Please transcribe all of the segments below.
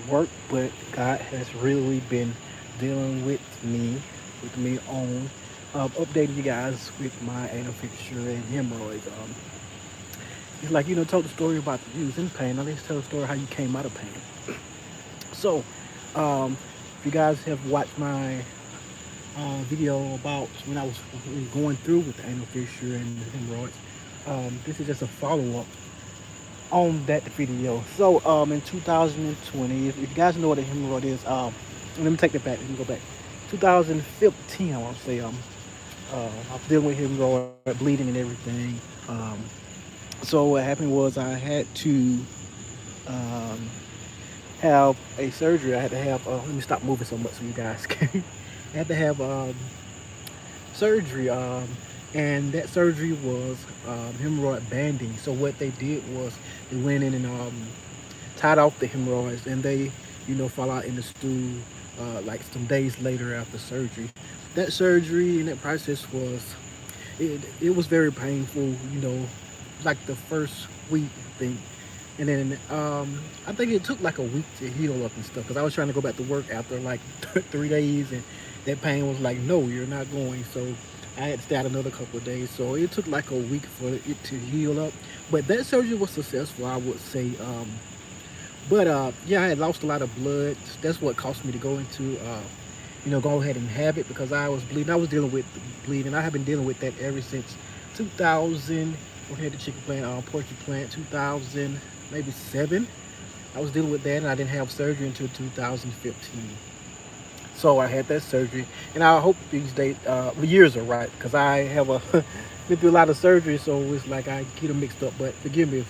work, but God has really been dealing with me on updating you guys with my anal fissure and hemorrhoids. It's like, told the story about you was in pain. Now let's tell the story how you came out of pain. So, if you guys have watched my video about when I was going through with the anal fissure and the hemorrhoids, this is just a follow up on that video. So, in 2020, if you guys know what a hemorrhoid is, let me take that back. Let me go back. 2015, I want to say, I was dealing with hemorrhoid bleeding and everything. So what happened was I had to um, have a surgery. I had to have. Let me stop moving so much so you guys can. I had to have surgery, and that surgery was hemorrhoid banding. So what they did was they went in and tied off the hemorrhoids, and they, fall out in the stool like some days later after surgery. That surgery and that process was it was very painful. Like the first week, I think. And then I think it took like a week to heal up and stuff because I was trying to go back to work after like 3 days, and that pain was like, no, you're not going. So I had to stay out another couple of days. So it took like a week for it to heal up. But that surgery was successful, I would say. But yeah, I had lost a lot of blood. That's what caused me to go into, go ahead and have it because I was bleeding. I was dealing with bleeding. I have been dealing with that ever since 2000. We had the chicken plant, poultry plant, 2000, maybe 7. I was dealing with that, and I didn't have surgery until 2015. So I had that surgery, and I hope these days, years are right, because I have been through a lot of surgery, so it's like I get them mixed up. But forgive me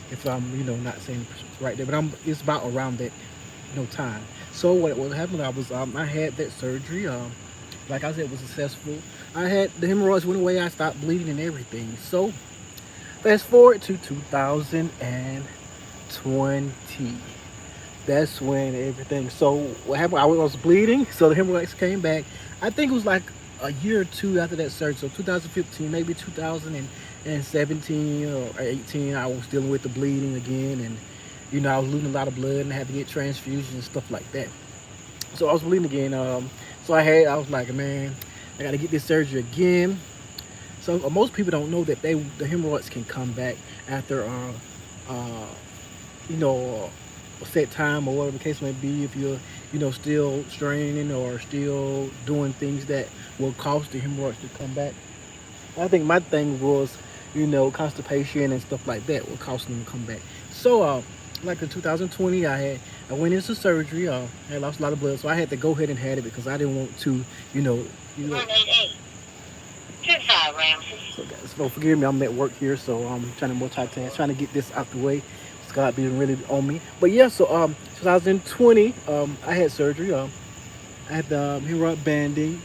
if I'm, not saying it's right there, but it's about around that, time. So what happened? I had that surgery. Like I said, it was successful. I had the hemorrhoids went away. I stopped bleeding and everything. So fast forward to 2020. That's when everything. So what happened? I was bleeding, so the hemorrhoids came back. I think it was like a year or two after that surgery. So 2015, maybe 2017 or 18. I was dealing with the bleeding again, and I was losing a lot of blood and had to get transfusions and stuff like that. So I was bleeding again. So I was like, man, I got to get this surgery again. So most people don't know that the hemorrhoids can come back after uh, a set time or whatever the case may be. If you're still straining or still doing things that will cause the hemorrhoids to come back. I think my thing was constipation and stuff like that will cause them to come back. So like in 2020, I went into surgery. I lost a lot of blood, so I had to go ahead and have it because I didn't want to 188. So forgive me, I'm at work here, so I'm trying to multitask, trying to get this out the way. God being really on me. But yeah, so 2020, I had surgery. I had the hemorrhoid banding.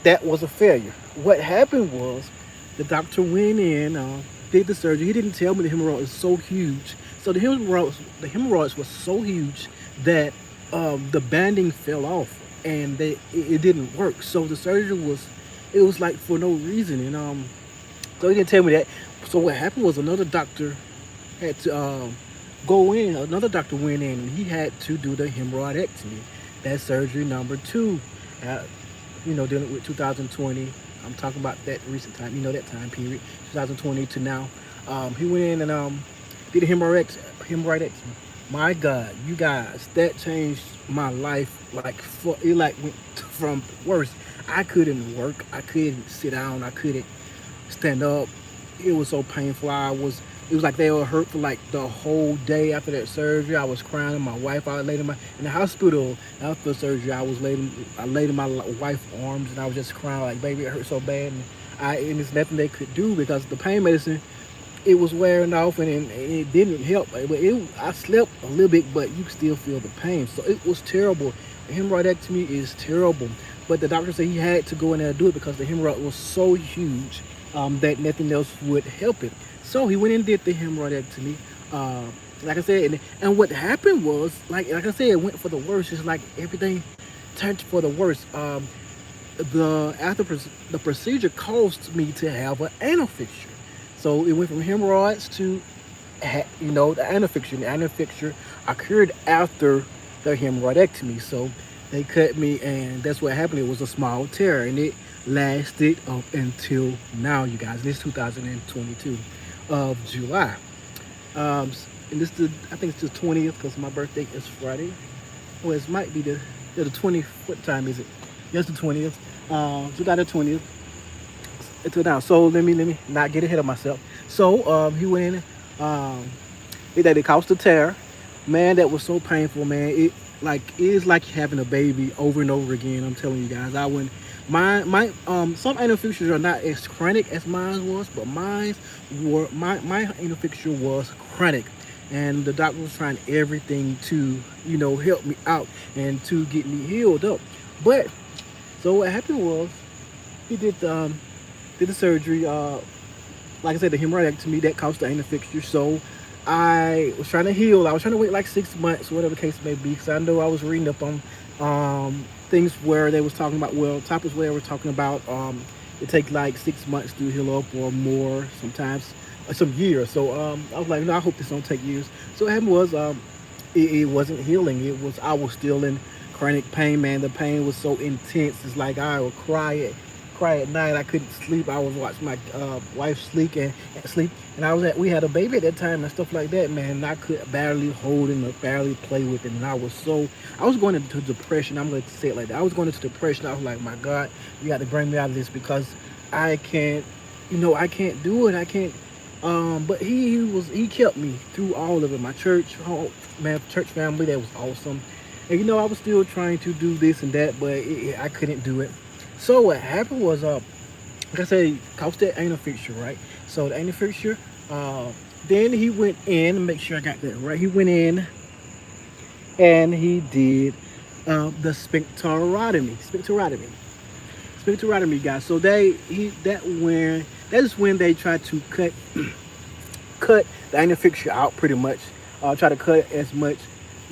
That was a failure. What happened was the doctor went in, did the surgery. He didn't tell me the hemorrhoid was so huge. So the hemorrhoids was so huge that the banding fell off, and it didn't work. So the surgery was like for no reason, and so he didn't tell me that. So what happened was another doctor had to go in. Another doctor went in, and he had to do the hemorrhoidectomy. That's surgery number 2. Dealing with 2020. I'm talking about that recent time. That time period, 2020 to now. He went in and did a hemorrhoidectomy. My God, you guys, that changed my life. It went from worse. I couldn't work. I couldn't sit down. I couldn't stand up. It was so painful. It was like they were hurt for like the whole day after that surgery. I was crying. My wife, I laid in the hospital after the surgery. I laid in my wife's arms, and I was just crying like, baby, it hurt so bad. And there's nothing they could do because the pain medicine, it was wearing off, and it didn't help. But I slept a little bit, but you still feel the pain. So it was terrible. The hemorrhoidectomy is terrible. But the doctor said he had to go in there and do it because the hemorrhoid was so huge that nothing else would help it. So he went in and did the hemorrhoidectomy. Like I said, and what happened was, like I said, it went for the worst. It's like everything turned for the worst. The procedure caused me to have an anal fissure. So it went from hemorrhoids to the anal fissure. The anal fissure occurred after the hemorrhoidectomy. So they cut me, and that's what happened. It was a small tear, and it lasted up until now, you guys. This 2022 of July. And this is I think it's the 20th because my birthday is Friday. Well, it might be the 20th. What time is it? Yes, the 20th. July the 20th. Until now. So let me not get ahead of myself. So he went in. It caused a tear. Man, that was so painful, man. It is like having a baby over and over again. I'm telling you guys. I went my some anal fissures are not as chronic as mine was, but my anal fissure was chronic, and the doctor was trying everything to help me out and to get me healed up. But so what happened was he did the surgery. Like I said, the hemorrhoidectomy that caused the anal fissure. So I was trying to heal. I was trying to wait like 6 months, whatever the case may be, because I know I was reading up on things where they was talking about, topics where they were talking about it takes like 6 months to heal up or more, sometimes some years. So I was like, no, I hope this don't take years. So what happened was it wasn't healing. I was still in chronic pain, man. The pain was so intense. It's like I would cry at night. I couldn't sleep. I was watching my wife sleep, and we had a baby at that time and stuff like that, man. And I could barely hold him or barely play with him, and I was going into depression. I'm going to say it like that. I was going into depression. I was like, my God, you got to bring me out of this, because I can't, I can't do it. I can't. But he kept me through all of it. My church family, that was awesome. And I was still trying to do this and that, but I couldn't do it. So what happened was, like I said, caused that anal fissure, right? So the anal fissure, then he went in, make sure I got that right. He went in and he did the sphincterotomy, guys. So that is when they try to cut the anal fissure out, pretty much. Try to cut as much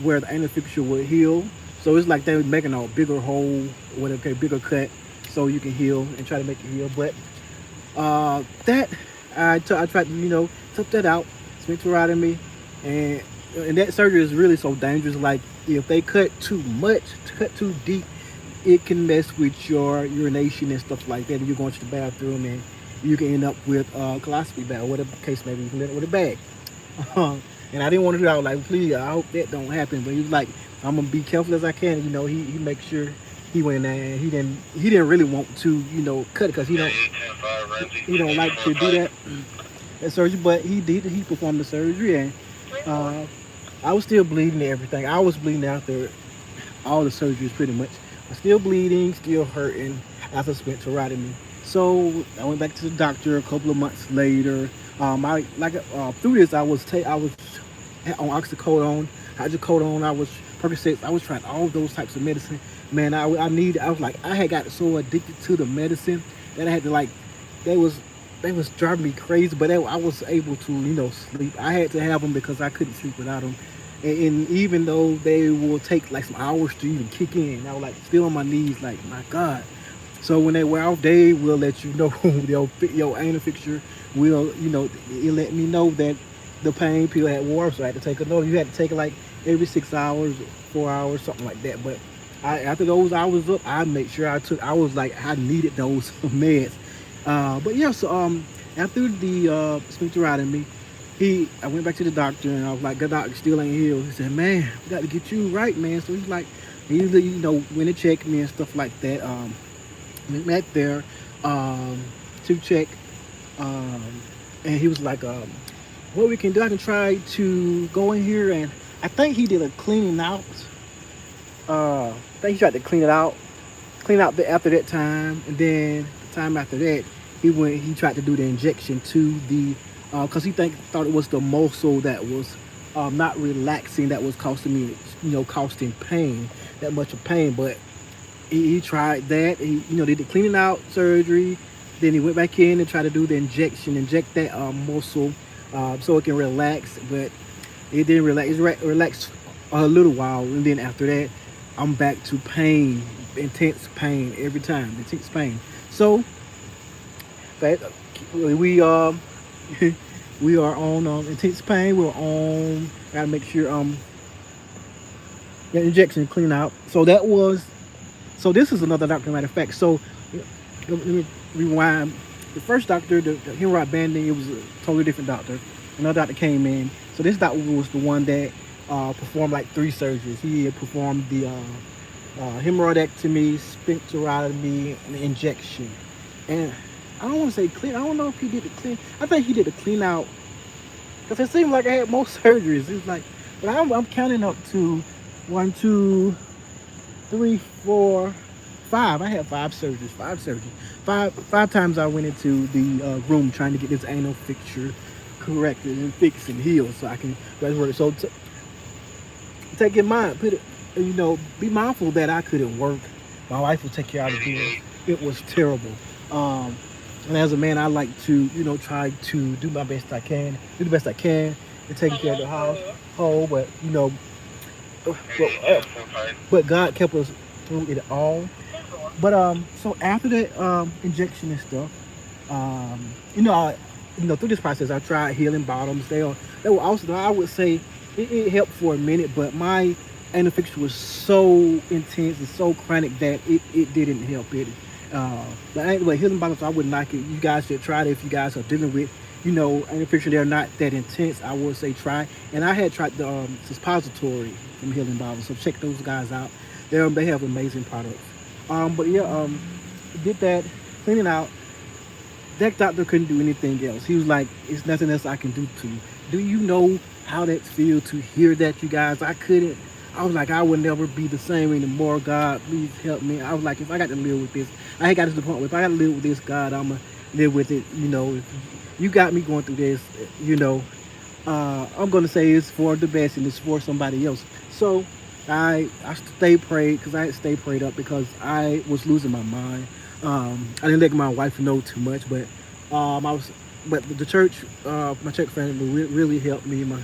where the anal fissure would heal. So it's like they were making a bigger hole, whatever, bigger cut, so you can heal and try to make it heal. But that I tried to took that out, sphincterotomy, and that surgery is really so dangerous. Like if they cut too much, cut too deep, it can mess with your urination and stuff like that. And you're going to the bathroom and you can end up with colostomy bag, or whatever the case may be. You can end up with a bag. And I didn't want to do that. I was like, please, I hope that don't happen. But he was like, I'm gonna be careful as I can. He makes sure he went in there, and he didn't really want to cut it, because he don't like to do that surgery. But he performed the surgery, and I was still bleeding and everything. I was bleeding after all the surgeries, pretty much. I'm still bleeding, still hurting after sphincterotomy. So I went back to the doctor a couple of months later. Through this, I was on oxycodone, hydrocodone. I was Percocets. I was trying all those types of medicine. Man, I had got so addicted to the medicine that I had to, they was driving me crazy. But I was able to sleep. I had to have them because I couldn't sleep without them. And even though they will take like some hours to even kick in, I was like still on my knees, like, my God. So when they wear off, they will let you know your anal fissure will, it let me know that the pain pill had wore. So I had to take another. You had to take it like every 6 hours, 4 hours, something like that. But after those hours up, I made sure I was like, I needed those meds. But yeah, so after the sphincterotomy, I went back to the doctor, and I was like, the doctor still ain't healed. He said, man, we got to get you right, man. So he's like, he went and checked me and stuff like that. Went back there to check, and he was like, what we can do, I can try to go in here, and I think he did a cleaning out. I think he tried to clean out after that time, and then the time after that, he tried to do the injection to the, because he thought it was the muscle that was not relaxing, that was causing me, causing pain, that much of pain. But he tried that. He did the cleaning out surgery. Then he went back in and tried to do the inject that muscle so it can relax. But it didn't relax. It relaxed a little while, and then after that, I'm back to pain, intense pain every time, intense pain. So we We are on intense pain. We're on. Gotta make sure the injection clean out. So that was. So this is another doctor, matter of fact. So let me rewind. The first doctor, the hemorrhoid banding, it was a totally different doctor. Another doctor came in. So this doctor was the one that performed like 3 surgeries. He had performed the hemorrhoidectomy, sphincterotomy, and the injection. And I don't want to say clean. I don't know if he did the clean. I think he did the clean out because it seemed like I had more surgeries. It was like, but I'm counting up to 1, 2, 3, 4, 5. I had 5 surgeries. 5 surgeries. Five times I went into the room trying to get this anal fissure corrected and fixed and healed so I can work. So take in mind, put it, be mindful that I couldn't work. My wife would take care of the bills. It was terrible. And as a man, I like to, try to do my best I can, do the best I can, and taking care of the household. But God kept us through it all. But so after that injection and stuff, through this process, I tried healing bottoms. They were also, I would say, it helped for a minute, but my anal fissure was so intense and so chronic that it didn't help it. But anyway, healing bottoms, I would knock it. You guys should try it if you guys are dealing with, anal fissure. They're not that intense. I would say try. And I had tried the suppository from Healing Bottoms, so check those guys out. They have amazing products. But yeah, did that, cleaning out. That doctor couldn't do anything else. He was like, "It's nothing else I can do to you." Do you know how that feels to hear that, you guys? I couldn't. I was like, I would never be the same anymore. God, please help me. I was like, if I got to live with this, I had got to the point where if I got to live with this, God, I'm gonna live with it. If you got me going through this, I'm gonna say it's for the best and it's for somebody else. So I stayed prayed because I stayed prayed up because I was losing my mind. I didn't let my wife know too much, but but the church, my church family really helped me. My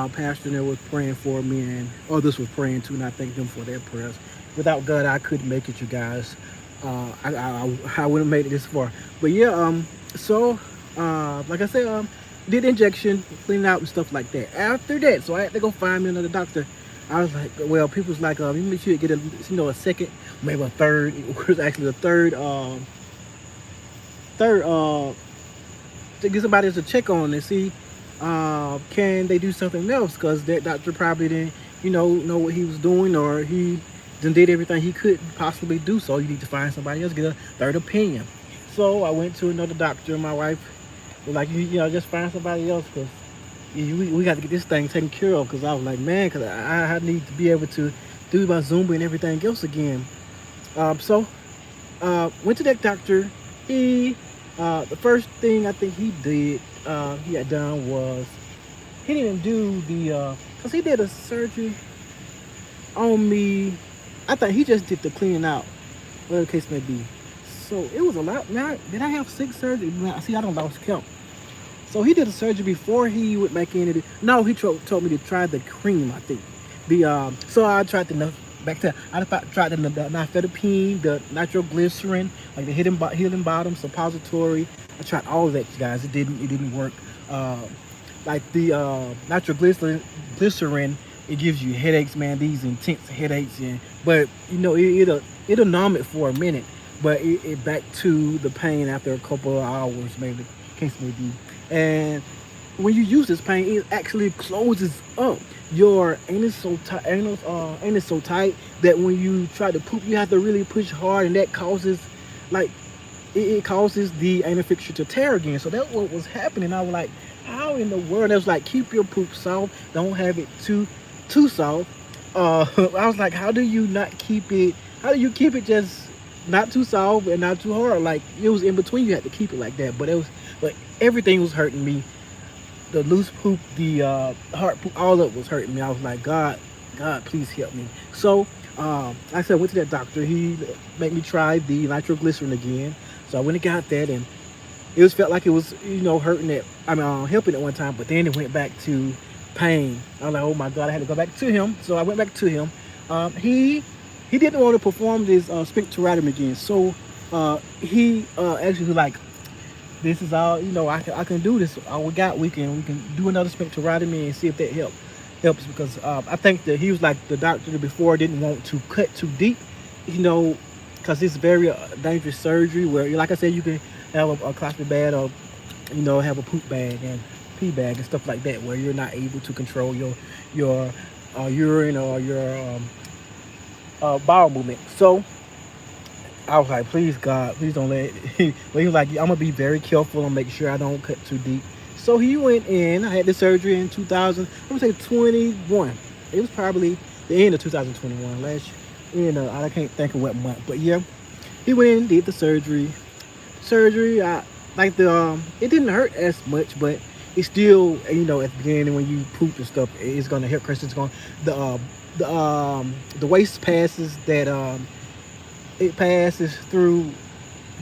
pastor there was praying for me, and others were praying too, and I thank them for their prayers. Without God, I couldn't make it, you guys. I wouldn't have made it this far. But yeah, so like I said, did injection, cleaning out and stuff like that. After that, so I had to go find me another doctor. I was like, well, people was like, you make sure you get a second, maybe a third. It was actually a third to get somebody to check on and see can they do something else, because that doctor probably didn't know what he was doing, or he did everything he could possibly do. So you need to find somebody else, get a third opinion. So I went to another doctor. My wife was like, just find somebody else, because we got to get this thing taken care of. Because I was like, man, because I need to be able to do my Zumba and everything else again. So went to that doctor. The first thing I think he had done was he didn't do the because he did a surgery on me. I thought he just did the cleaning out, whatever the case may be. So it was a lot. Now, did I have 6 surgeries? See, I don't lost count. So he did a surgery before he went back in. No, he told me to try the cream, I think. So I tried I tried the nifedipine, the nitroglycerin, like the healing bottom, suppository. I tried all of that, you guys. It didn't work. Like the nitroglycerin, it gives you headaches, man. These intense headaches, but it'll numb it for a minute, but it back to the pain after a couple of hours, maybe, case may be. And when you use this pain, it actually closes up your anus so tight that when you try to poop, you have to really push hard, and that causes it causes the anal fissure to tear again. So that's what was happening. I was like, how in the world? It was like, keep your poop soft, don't have it too soft. I was like, how do you keep it just not too soft and not too hard? Like, it was in between. You had to keep it like that, but everything was hurting me. The loose poop, the hard poop, all of it was hurting me. I was like, God, please help me. So I said, I went to that doctor. He made me try the nitroglycerin again. So I went and got that, and it felt like it was, hurting it. Helping at one time, but then it went back to pain. I was like, oh my God, I had to go back to him. So I went back to him. He didn't want to perform this sphincterotomy again. So he actually this is all, I can do this. All we can do another spectorotomy and see if that helps, because I think that he was like the doctor before didn't want to cut too deep, you know, because it's very dangerous surgery where, like I said, you can have a colostomy bag, or have a poop bag and pee bag and stuff like that, where you're not able to control your urine or your bowel movement. So I was like, please God, please don't let it. But he was like, I'm gonna be very careful and make sure I don't cut too deep. So he went in. I had the surgery in 2000. I'm gonna say 21. It was probably the end of 2021 last year. I can't think of what month, but yeah, he went in, did the surgery. I like it didn't hurt as much, but it's still, at the beginning when you poop and stuff, it's gonna hurt because it's going the waste passes that it passes through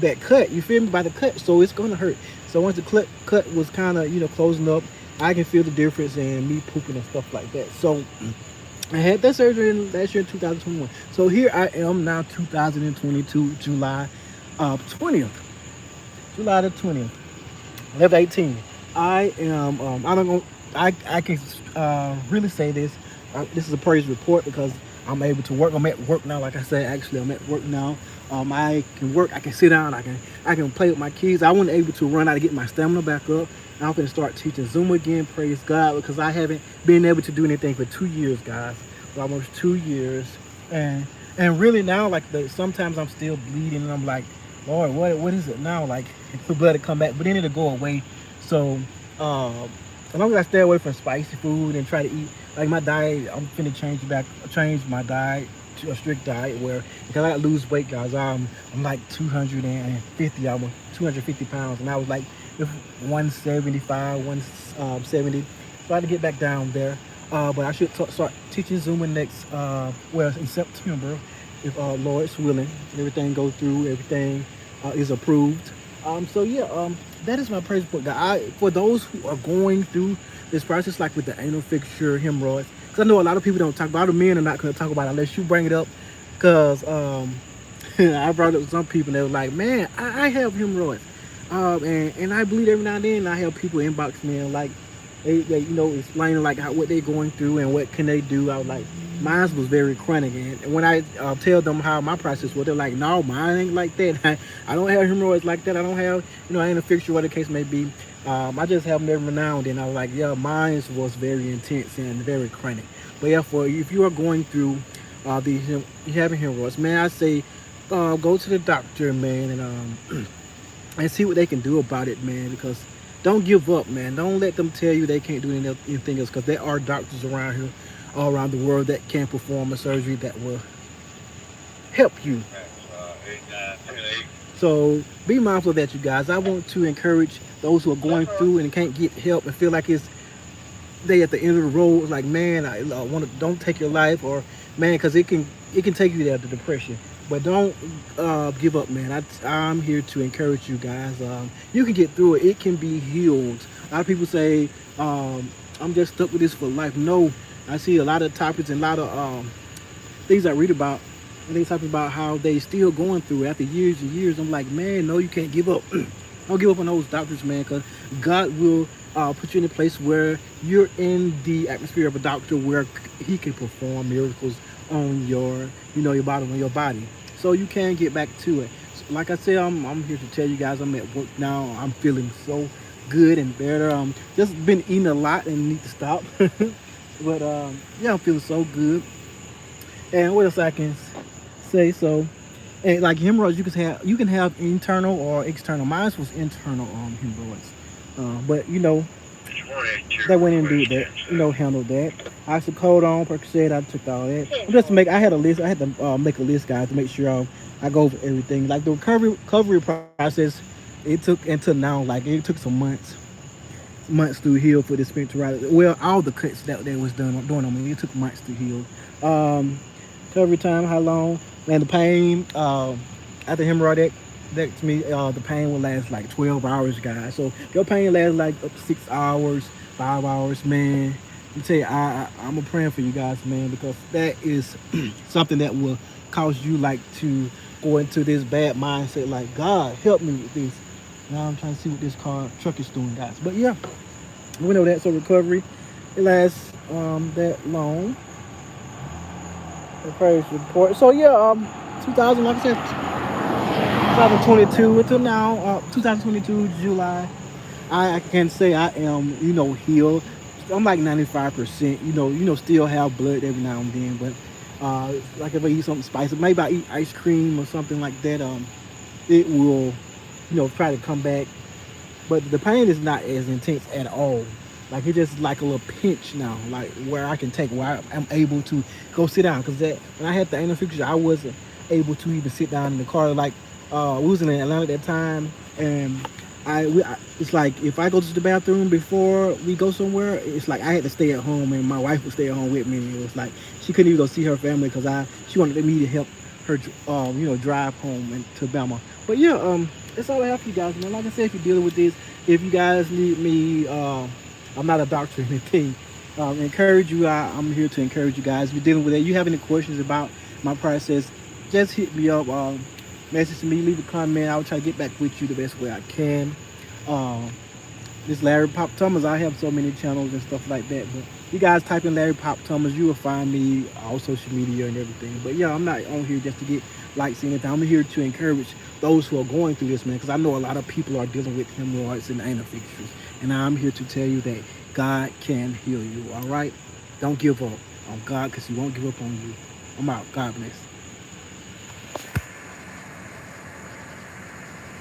that cut. You feel me? By the cut, so it's gonna hurt. So once the cut was kind of closing up, I can feel the difference in me pooping and stuff like that. So I had that surgery last year in 2021. So here I am now, 2022, July 20th. July the 20th. 11/18. I am. I don't know. I can really say this. This is a praise report because I'm able to work. I'm at work now. Like I said, actually, I'm at work now. I can work. I can sit down. I can play with my kids. I wasn't able to run out to get my stamina back up. I'm going to start teaching Zoom again. Praise God, because I haven't been able to do anything for 2 years, guys. For almost 2 years, and really now, like sometimes I'm still bleeding, and I'm like, Lord, what is it now? Like the blood to come back, but then it'll go away. So as long as I stay away from spicy food and try to eat like my diet, I'm finna change my diet to a strict diet where, because I got to lose weight, guys. I'm like 250, almost 250 pounds, and I was like 175, 170. Try to get back down there. But I should start teaching Zumba next, in September, if Lord's willing, everything goes through, everything is approved. So yeah, that is my praise report, guys. For those who are going through this process, like with the anal fissure, hemorrhoids, because I know a lot of people don't talk about it. A lot of men are not going to talk about it unless you bring it up. Because I brought it up to some people and they were like, man, I have hemorrhoids. And I bleed every now and then. And I have people inbox me and like, they explaining like what they're going through and what can they do. I was like, mine was very chronic, and when I tell them how my process was, they're like, no, mine ain't like that. I don't have hemorrhoids like that. I don't have, anal fissure, whatever the case may be. I just have them every now and then. I was like, yeah, mine was very intense and very chronic. But yeah, if you are going through you having hemorrhoids, man, I say go to the doctor, man, and see what they can do about it, man, because don't give up, man. Don't let them tell you they can't do anything else, because there are doctors around here, all around the world, that can perform a surgery that will help you. So be mindful of that, you guys. I want to encourage those who are going through and can't get help and feel like they at the end of the road. Like, man, I want to, don't take your life, or man, because it can take you there to depression. But don't give up, man. I'm here to encourage you guys. You can get through it. It can be healed. A lot of people say, I'm just stuck with this for life. No, I see a lot of topics and a lot of things I read about. And they talk about how they still going through it after years and years. I'm like, man, no, you can't give up. Don't give up on those doctors, man, because God will put you in a place where you're in the atmosphere of a doctor where he can perform miracles on your body. So you can get back to it. So, like I said, I'm here to tell you guys I'm at work now. I'm feeling so good and better. Just been eating a lot and need to stop. But yeah, I'm feeling so good. And what else I can say? So, and like hemorrhoids, you can have internal or external. Mine was internal hemorrhoids. But that went in and do that. Handled that. Oxycodone, Percocet, I took all that. I had a list. I had to make a list, guys, to make sure I go over everything. Like the recovery process, it took until now. Like it took some months to heal for this spectorotomy. Well, all the cuts that they was doing on me, it took months to heal. Recovery time, how long? Man, the pain after hemorrhoidectomy, the pain will last like 12 hours, guys. So your pain lasts like up to 6 hours, 5 hours, man. Let me tell you, I'm a praying for you guys, man, because that is something that will cause you like to go into this bad mindset, like, God, help me with this. Now I'm trying to see what this truck is doing, guys. But yeah, we know that. So recovery, it lasts that long. The price report. So yeah, 2000, like I said, 2022 until now, 2022 July. I can say I am, healed. I'm like 95%. Still have blood every now and then, but like if I eat something spicy, maybe I eat ice cream or something like that. It will, try to come back, but the pain is not as intense at all. Like it's just like a little pinch now, like where I can take, where I'm able to go sit down. Cause that when I had the anal fissure, I wasn't able to even sit down in the car. Like we was in Atlanta at that time, and it's like if I go to the bathroom before we go somewhere, it's like I had to stay at home, and my wife would stay at home with me. It was like she couldn't even go see her family because she wanted me to help her, drive home and to Bama. But yeah, that's all I have for you guys, man. Like I said, if you're dealing with this, if you guys need me, I'm not a doctor or anything. Encourage you. I'm here to encourage you guys. If you're dealing with it, you have any questions about my process, just hit me up. Message me, leave a comment. I'll try to get back with you the best way I can. This Larry Pop Thomas, I have so many channels and stuff like that. But you guys type in Larry Pop Thomas, you will find me on social media and everything. But yeah, I'm not on here just to get likes or anything. I'm here to encourage those who are going through this, man, because I know a lot of people are dealing with hemorrhoids and anal fissures. And I'm here to tell you that God can heal you, all right? Don't give up on God, because he won't give up on you. I'm out. God bless.